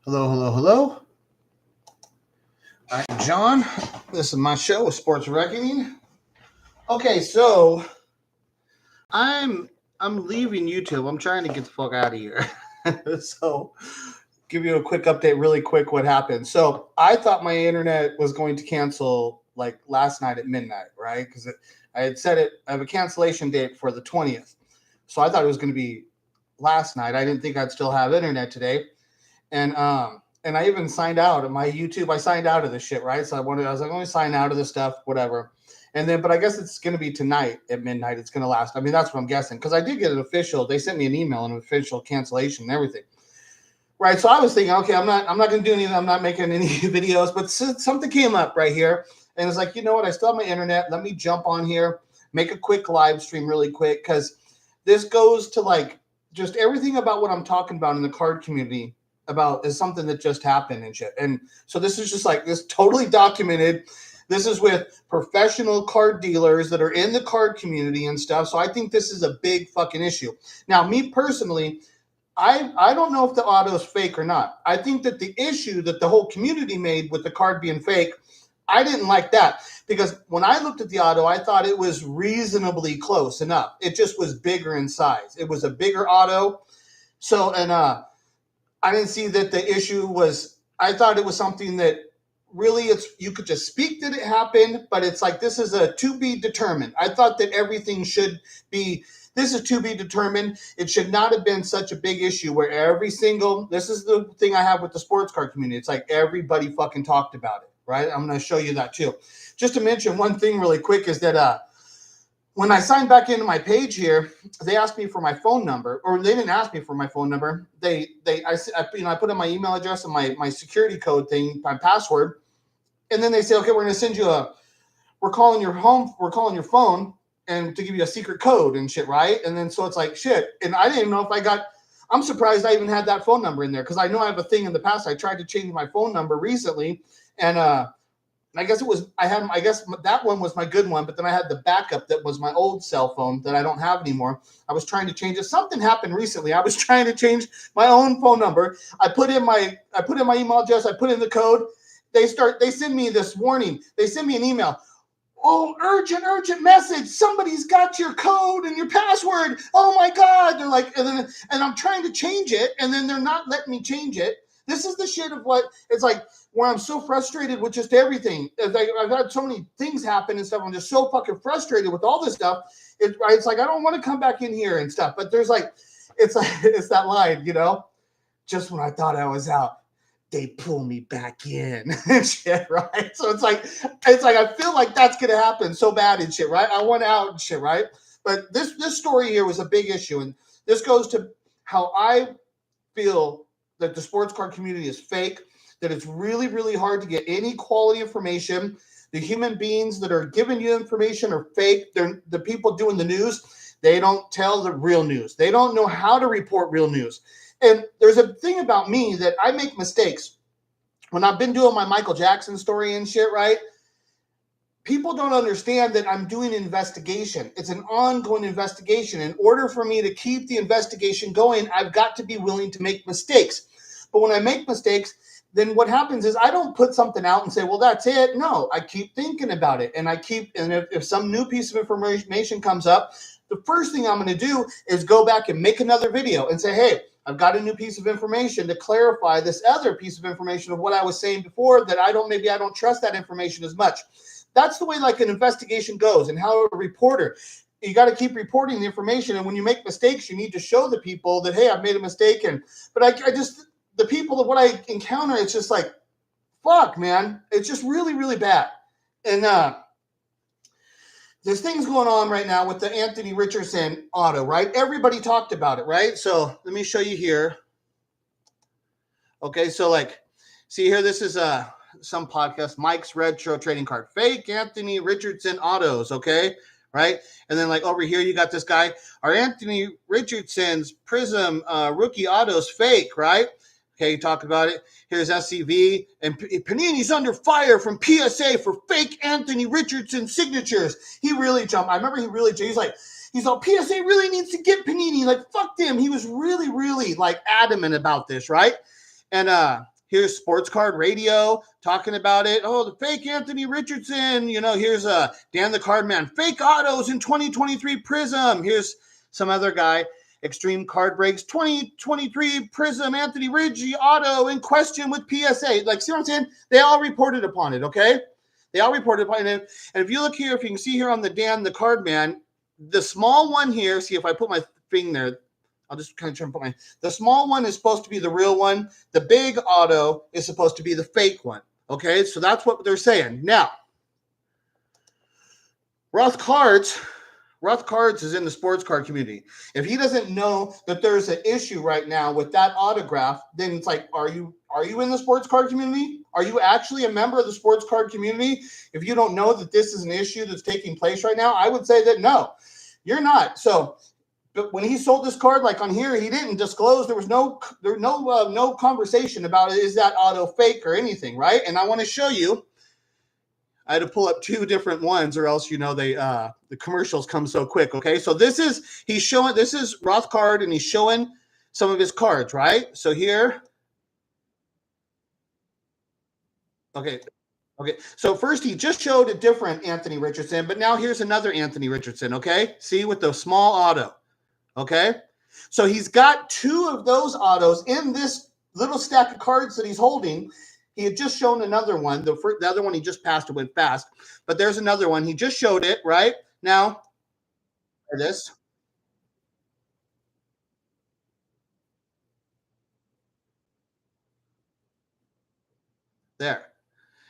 Hello, hello, hello. I'm John. This is my show, Sports Reckoning. Okay, so I'm I'm leaving YouTube. I'm trying to get the fuck out of here. So, give you a quick update, really quick, what happened. So, I thought my internet was going to cancel like last night at midnight, right? Because I had set it. I have a cancellation date for the 20th, so I thought it was going to be last night. I didn't think I'd still have internet today. And I even signed out of my YouTube. I signed out of this shit, right? So I was like, let me sign out of this stuff, whatever. And then, but I guess it's going to be tonight at midnight. It's going to last. I mean, that's what I'm guessing because I did get an official. They sent me an email, an official cancellation and everything, right? So I was thinking, okay, I'm not going to do anything. I'm not making any videos. But something came up right here, and it's like, you know what? I still have my internet. Let me jump on here, make a quick live stream, really quick, because this goes to like just everything about what I'm talking about in the card community about is something that just happened and shit. And so this is just like this totally documented. This is with professional card dealers that are in the card community and stuff. So I think this is a big fucking issue. Now, me personally, I don't know if the auto is fake or not. I think that the issue that the whole community made with the card being fake, I didn't like that because when I looked at the auto, I thought it was reasonably close enough. It just was bigger in size. It was a bigger auto. So, and I didn't see that the issue was, I thought it was something that really you could just speak that it happened, but it's like, this is a to be determined. I thought that everything should be, this is to be determined. It should not have been such a big issue where this is the thing I have with the sports card community. It's like everybody fucking talked about it, right? I'm going to show you that too. Just to mention one thing really quick is that, when I signed back into my page here, they asked me for my phone number, or they didn't ask me for my phone number. I put in my email address and my security code thing, my password, and then they say, okay, we're going to send you we're calling your phone, and to give you a secret code and shit, right? And then so it's like shit, and I didn't even know if I'm surprised I even had that phone number in there because I know I have a thing in the past. I tried to change my phone number recently, and I guess I guess that one was my good one, but then I had the backup that was my old cell phone that I don't have anymore. I was trying to change it. Something happened recently. I was trying to change my own phone number. I put in my email address. I put in the code. They send me this warning. They send me an email. Oh, urgent message. Somebody's got your code and your password. Oh my God. They're like, and I'm trying to change it, and then they're not letting me change it. This is the shit of what it's like where I'm so frustrated with just everything. I've had so many things happen and stuff. I'm just so fucking frustrated with all this stuff. It's like I don't want to come back in here and stuff. But there's like it's that line, just when I thought I was out, they pull me back in and shit, right? So it's like I feel like that's gonna happen so bad and shit, right? I want out and shit, right? But this story here was a big issue, and this goes to how I feel that the sports card community is fake, that it's really, really hard to get any quality information. The human beings that are giving you information are fake. They're the people doing the news. They don't tell the real news. They don't know how to report real news. And there's a thing about me that I make mistakes. When I've been doing my Michael Jackson story and shit, right? People don't understand that I'm doing an investigation. It's an ongoing investigation. In order for me to keep the investigation going, I've got to be willing to make mistakes. But when I make mistakes, then what happens is I don't put something out and say, well, that's it. No, I keep thinking about it. And if some new piece of information comes up, the first thing I'm going to do is go back and make another video and say, hey, I've got a new piece of information to clarify this other piece of information of what I was saying before that maybe I don't trust that information as much. That's the way like an investigation goes, and how a reporter, you got to keep reporting the information. And when you make mistakes, you need to show the people that, hey, I've made a mistake. But I just, the people that what I encounter, it's just like, fuck, man. It's just really, really bad. And there's things going on right now with the Anthony Richardson auto, right? Everybody talked about it, right? So let me show you here. Okay, so like, see here, this is some podcast, Mike's Retro Trading Card, fake Anthony Richardson autos, okay, right? And then like over here, you got this guy, our Anthony Richardson's Prism rookie autos fake, right? Okay, talk about it. Here's SCV, and Panini's under fire from PSA for fake Anthony Richardson signatures. He really jumped. I remember he really jumped. He's all, PSA really needs to get Panini. Like, fuck them. He was really, really like adamant about this, right? And Here's Sports Card Radio talking about it. Oh, the fake Anthony Richardson. Here's Dan the Card Man. Fake autos in 2023 Prism. Here's some other guy. Extreme Card Breaks 2023 Prism Anthony Ridgey auto in question with PSA. Like, see what I'm saying? They all reported upon it, okay? They all reported upon it. And if you look here, if you can see here on the Dan the Card Man, the small one here, see if I put my thing there, I'll just kind of try and put the small one is supposed to be the real one. The big auto is supposed to be the fake one. Okay, so that's what they're saying. Now, Rothcards is in the sports card community. If he doesn't know that there's an issue right now with that autograph, then it's like, are you in the sports card community? Are you actually a member of the sports card community? If you don't know that this is an issue that's taking place right now, I would say that no, you're not. So, but when he sold this card, like on here, he didn't disclose. There was no conversation about it. Is that auto fake or anything, right? And I want to show you. I had to pull up two different ones, or else the commercials come so quick. Okay, so this is Rothcard, and he's showing some of his cards, right? So here, okay. So first he just showed a different Anthony Richardson, but now here's another Anthony Richardson. Okay, see, with the small auto. Okay, so he's got two of those autos in this little stack of cards that he's holding. He had just shown another one. The other one he just passed, it went fast. But there's another one. He just showed it, right? Now, this. There.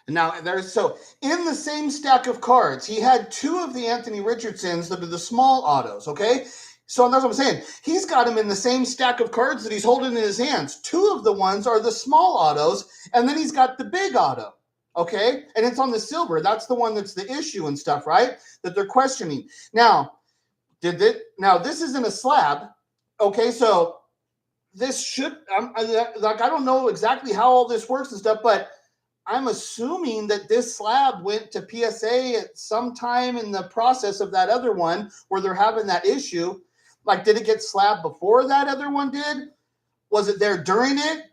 And now, so in the same stack of cards, he had two of the Anthony Richardsons that are the small autos, okay? So that's what I'm saying. He's got them in the same stack of cards that he's holding in his hands. Two of the ones are the small autos, and then he's got the big auto, okay? And it's on the silver. That's the one that's the issue and stuff, right? That they're questioning. Now, this isn't a slab, okay? So this should, I don't know exactly how all this works and stuff, but I'm assuming that this slab went to PSA at some time in the process of that other one where they're having that issue. Like, did it get slabbed before that other one did? Was it there during it?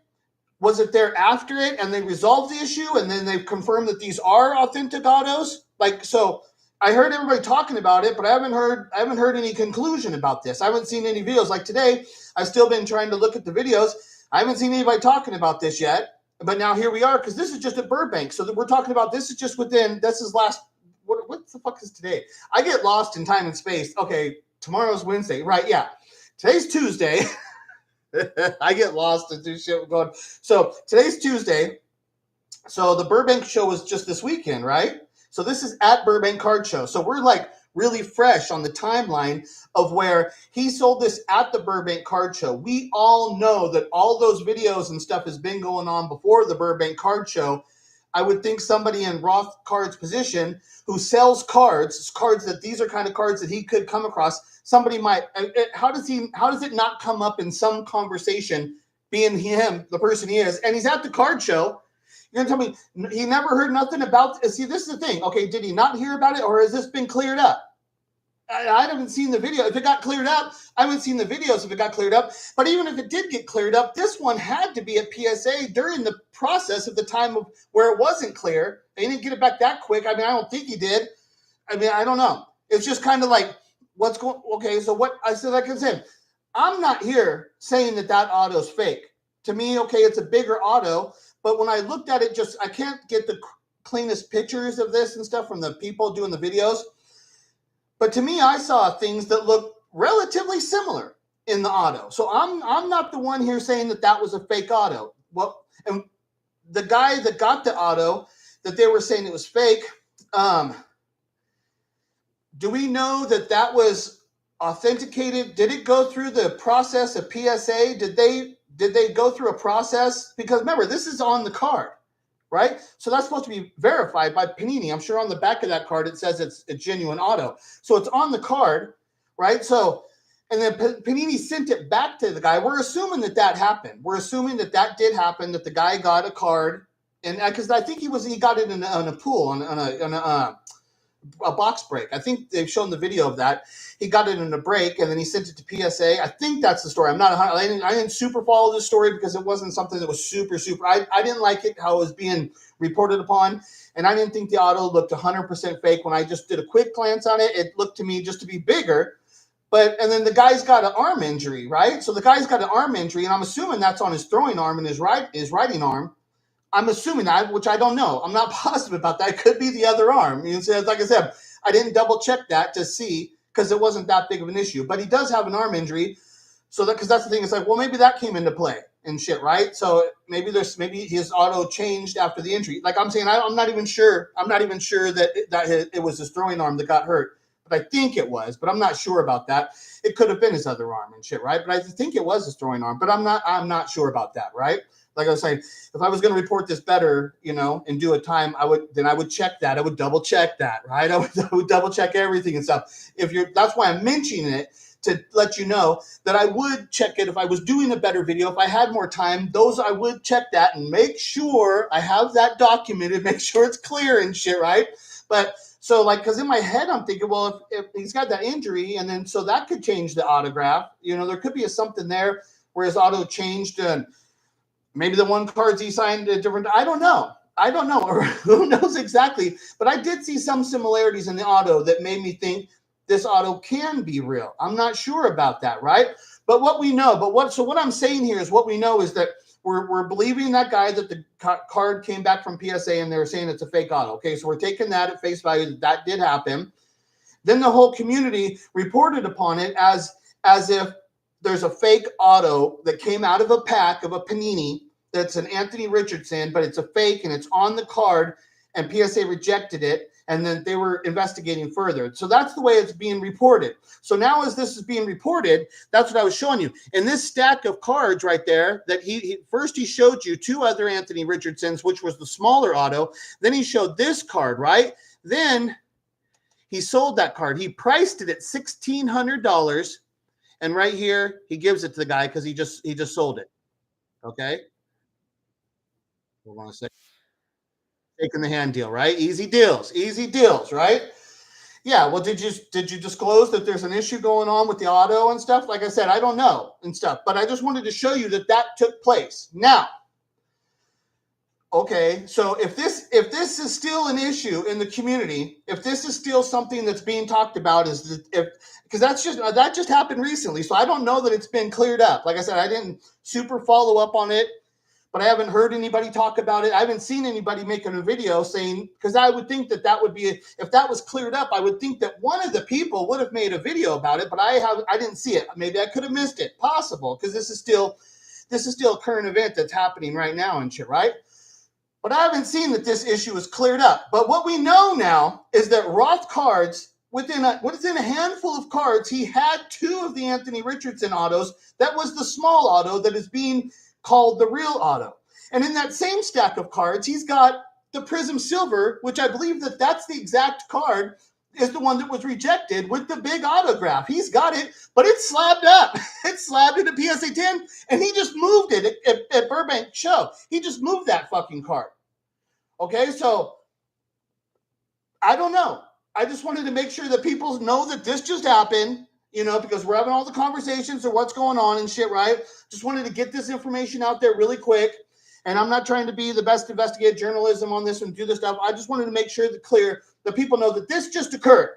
Was it there after it? And they resolved the issue, and then they've confirmed that these are authentic autos? Like, so I heard everybody talking about it, but I haven't heard any conclusion about this. I haven't seen any videos. Like today, I've still been trying to look at the videos. I haven't seen anybody talking about this yet. But now here we are, because this is just at Burbank. So that we're talking about this is just this is last, what the fuck is today? I get lost in time and space. Okay, tomorrow's Wednesday, right? Yeah. Today's Tuesday. I get lost and do shit going. So today's Tuesday. So the Burbank show was just this weekend, right? So this is at Burbank Card Show. So we're like really fresh on the timeline of where he sold this at the Burbank Card Show. We all know that all those videos and stuff has been going on before the Burbank Card Show. I would think somebody in Rothcard's position who sells cards that these are kind of cards that he could come across. Somebody might, how does it not come up in some conversation, being him, the person he is, and he's at the card show? You're going to tell me he never heard nothing about, see, this is the thing. Okay, did he not hear about it, or has this been cleared up? I haven't seen the video. If it got cleared up, I haven't seen the videos if it got cleared up. But even if it did get cleared up, this one had to be at PSA during the process of the time of where it wasn't clear. They didn't get it back that quick. I mean, I don't think he did. I mean, I don't know. It's just kind of like, what's going, okay, so what I said, like I said, I'm not here saying that auto's fake. To me, okay, it's a bigger auto. But when I looked at it, I can't get the cleanest pictures of this and stuff from the people doing the videos. But to me, I saw things that look relatively similar in the auto. So I'm not the one here saying that was a fake auto. Well, and the guy that got the auto that they were saying it was fake, do we know that was authenticated? Did it go through the process of PSA? Did they go through a process? Because remember, this is on the card, right? So that's supposed to be verified by Panini. I'm sure on the back of that card, it says it's a genuine auto. So it's on the card, right? So, and then Panini sent it back to the guy. We're assuming that happened. We're assuming that did happen, that the guy got a card. And because I think he got it in a pool, on a a box break. I think they've shown the video of that. He got it in a break, and then he sent it to PSA. I think that's the story. I didn't super follow this story because it wasn't something that was super. I didn't like it how it was being reported upon, and I didn't think the auto looked 100% fake. When I just did a quick glance on it, it looked to me just to be bigger. And then the guy's got an arm injury, right? So the guy's got an arm injury, and I'm assuming that's on his throwing arm and his writing arm. I'm assuming that, which I don't know. I'm not positive about that. It could be the other arm. You know, like I said, I didn't double check that to see because it wasn't that big of an issue. But he does have an arm injury, so because that's the thing. It's like, well, maybe that came into play and shit, right? So maybe his auto changed after the injury. Like I'm saying, I'm not even sure. I'm not even sure that it was his throwing arm that got hurt. But I think it was, but I'm not sure about that. It could have been his other arm and shit, right? But I think it was his throwing arm, but I'm not sure about that, right? Like I was saying, if I was going to report this better, you know, and do a time, I would check that. I would double check that, right? I would double check everything and stuff. That's why I'm mentioning it, to let you know that I would check it if I was doing a better video. If I had more time, I would check that and make sure I have that documented, make sure it's clear and shit, right? But so like, because in my head, I'm thinking, well, if he's got that injury, and then so that could change the autograph. You know, there could be something there where his auto changed, and maybe the one cards he signed a different. I don't know, or who knows exactly. But I did see some similarities in the auto that made me think this auto can be real. I'm not sure about that, right? But what we know, what I'm saying here is what we know is that we're believing that guy that the card came back from PSA and they're saying it's a fake auto. Okay, so we're taking that at face value that did happen. Then the whole community reported upon it as if there's a fake auto that came out of a pack of a Panini that's an Anthony Richardson, but it's a fake and it's on the card, and PSA rejected it, and then they were investigating further. So that's the way it's being reported. So now as this is being reported, that's what I was showing you. In this stack of cards right there, that he first showed you two other Anthony Richardsons, which was the smaller auto. Then he showed this card, right? Then he sold that card. He priced it at $1,600. And right here, he gives it to the guy because he just sold it. Okay. Hold on a second. Taking the hand deal, right? Easy deals, right? Yeah. Well, did you disclose that there's an issue going on with the auto and stuff? Like I said, I don't know and stuff, but I just wanted to show you that took place. Now, okay, so if this is still an issue in the community, if this is still something that's being talked about, because that just happened recently, so I don't know that it's been cleared up. Like I said, I didn't super follow up on it, but I haven't heard anybody talk about it. I haven't seen anybody making a video saying, because I would think that would be, if that was cleared up, I would think that one of the people would have made a video about it, but I didn't see it. Maybe I could have missed it. Possible, because this is still a current event that's happening right now and shit, right? But I haven't seen that this issue is cleared up. But what we know now is that Rothcards, within a handful of cards, he had two of the Anthony Richardson autos. That was the small auto that is being called the real auto. And in that same stack of cards, he's got the Prism Silver, which I believe that's the exact card, is the one that was rejected with the big autograph. He's got it, but it's slabbed up. It's slabbed into PSA 10, and he just moved it at Burbank show. He just moved that fucking card. Okay, so I don't know. I just wanted to make sure that people know that this just happened, you know, because we're having all the conversations of what's going on and shit, right? Just wanted to get this information out there really quick. And I'm not trying to be the best investigative journalism on this and do this stuff. I just wanted to make sure that people know that this just occurred,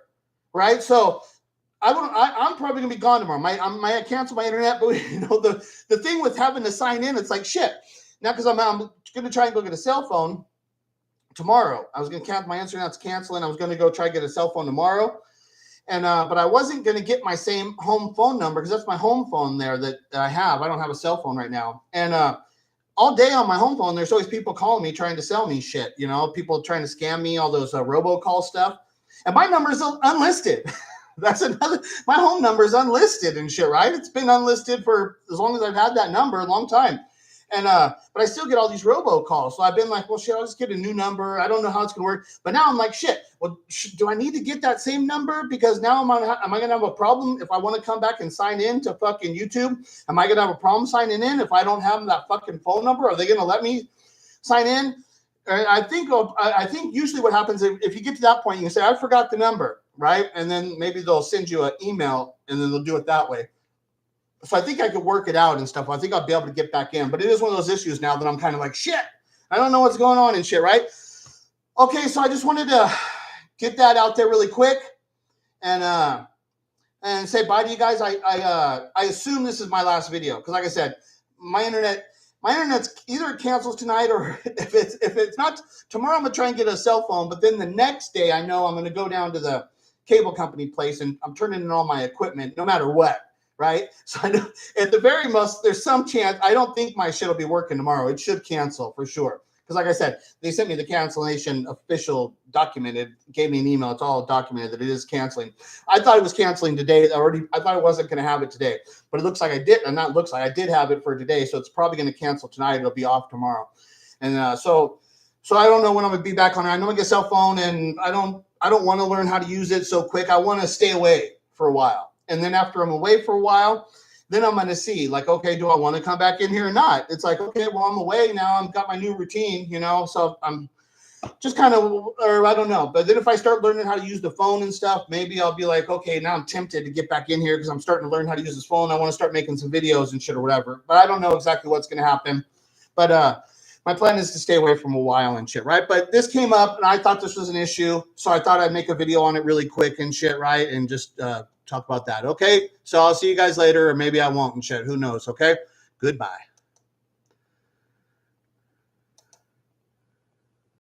right? So I'm probably gonna be gone tomorrow. I cancel my internet, but you know the thing with having to sign in, it's like shit. Now because I'm gonna try and go get a cell phone tomorrow. I was gonna cancel my internet's canceling. I was gonna go try and get a cell phone tomorrow, and but I wasn't gonna get my same home phone number because that's my home phone there that I have. I don't have a cell phone right now, and all day on my home phone, there's always people calling me trying to sell me shit. You know, people trying to scam me, all those robocall stuff, and my number is unlisted. That's another. My home number is unlisted and shit, right? It's been unlisted for as long as I've had that number, a long time. And but I still get all these robocalls. So I've been like, well, shit, I'll just get a new number. I don't know how it's gonna work. But now I'm like, shit. Well, do I need to get that same number? Because now am I gonna have a problem if I want to come back and sign in to fucking YouTube? Am I gonna have a problem signing in if I don't have that fucking phone number? Are they gonna let me sign in? I think usually what happens if you get to that point, you can say, I forgot the number, right? And then maybe they'll send you an email and then they'll do it that way. So I think I could work it out and stuff. I think I'll be able to get back in. But it is one of those issues now that I'm kind of like, shit, I don't know what's going on and shit, right? Okay, so I just wanted to get that out there really quick and say bye to you guys. I assume this is my last video because, like I said, my internet's either cancels tonight or if it's not tomorrow, I'm gonna try and get a cell phone. But then the next day, I know I'm gonna go down to the cable company place and I'm turning in all my equipment, no matter what. Right? So I know at the very most, there's some chance. I don't think my shit will be working tomorrow. It should cancel for sure. Because like I said, they sent me the cancellation official documented, gave me an email. It's all documented that it is canceling. I thought it was canceling today. I thought I wasn't going to have it today. But it looks like I did. And not looks like I did have it for today. So it's probably going to cancel tonight. It'll be off tomorrow. And so I don't know when I'm going to be back on it. I know I get a cell phone and I don't want to learn how to use it so quick. I want to stay away for a while. And then after I'm away for a while, then I'm going to see, like, okay, do I want to come back in here or not? It's like, okay, well, I'm away now. I've got my new routine, so I'm just kind of, or I don't know. But then if I start learning how to use the phone and stuff, maybe I'll be like, okay, now I'm tempted to get back in here because I'm starting to learn how to use this phone. I want to start making some videos and shit or whatever. But I don't know exactly what's going to happen. But my plan is to stay away from a while and shit, right? But this came up and I thought this was an issue. So I thought I'd make a video on it really quick and shit, right? And just talk about that. Okay. So I'll see you guys later, or maybe I won't and shit. Who knows? Okay. Goodbye.